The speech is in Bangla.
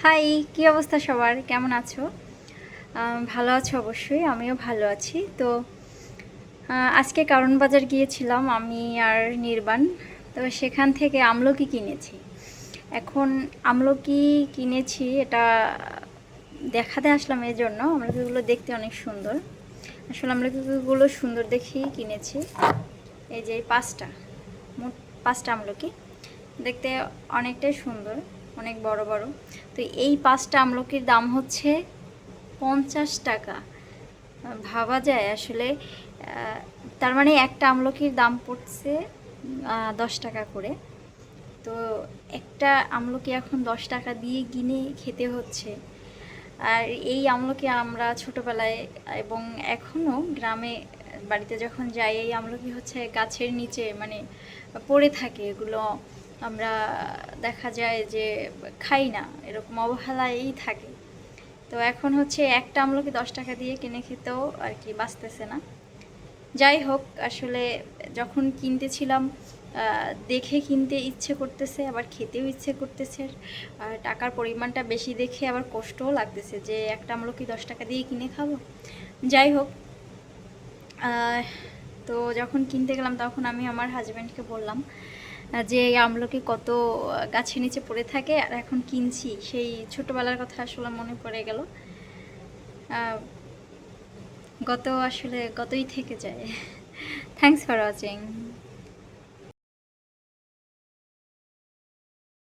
হাই, কি অবস্থা সবার? কেমন আছো? ভালো আছো অবশ্যই, আমিও ভালো আছি। তো আজকে কারণ বাজার গিয়েছিলাম আমি আর নির্বাণ। তো সেখান থেকে আমলকি কিনেছি। এখন আমলকি কিনেছি, এটা দেখাতে আসলাম এই জন্য। আমলকিগুলো দেখতে অনেক সুন্দর। আসলে আমলকিগুলো সুন্দর দেখেই কিনেছি। এই যে এই পাঁচটা, মোট পাঁচটা আমলকি দেখতে অনেকটাই সুন্দর, অনেক বড় বড়। তো এই পাঁচটা আমলকির দাম হচ্ছে 50 টাকা। ভাবা যায় আসলে। তার মানে একটা আমলকির দাম পড়ছে 10 টাকা করে। তো একটা আমলকি এখন 10 টাকা দিয়ে কিনে খেতে হচ্ছে। আর এই আমলকি আমরা ছোটবেলায় এবং এখনও গ্রামে বাড়িতে যখন যাই, এই আমলকি হচ্ছে গাছের নিচে মানে পড়ে থাকে। এগুলো আমরা দেখা যায় যে খাই না, এরকম অবহেলায়ই থাকে। তো এখন হচ্ছে একটা আমলকি 10 টাকা দিয়ে কিনে খেতেও আর কি বাঁচতেছে না। যাই হোক, আসলে যখন কিনতেছিলাম দেখে কিনতে ইচ্ছে করতেছে, আবার খেতেও ইচ্ছে করতেছে। আর টাকার পরিমাণটা বেশি দেখে আবার কষ্টও লাগতেছে যে একটা আমলকি 10 টাকা দিয়ে কিনে খাবো। যাই হোক, আহ, তো যখন কিনতে গেলাম তখন আমি আমার হাজব্যান্ডকে বললাম যে এই আমলকি কত গাছের নিচে পড়ে থাকে, আর এখন কিনছি। সেই ছোটবেলার কথা আসলে মনে পড়ে গেল। গত আসলে গতই থেকে যায়। Thanks for watching.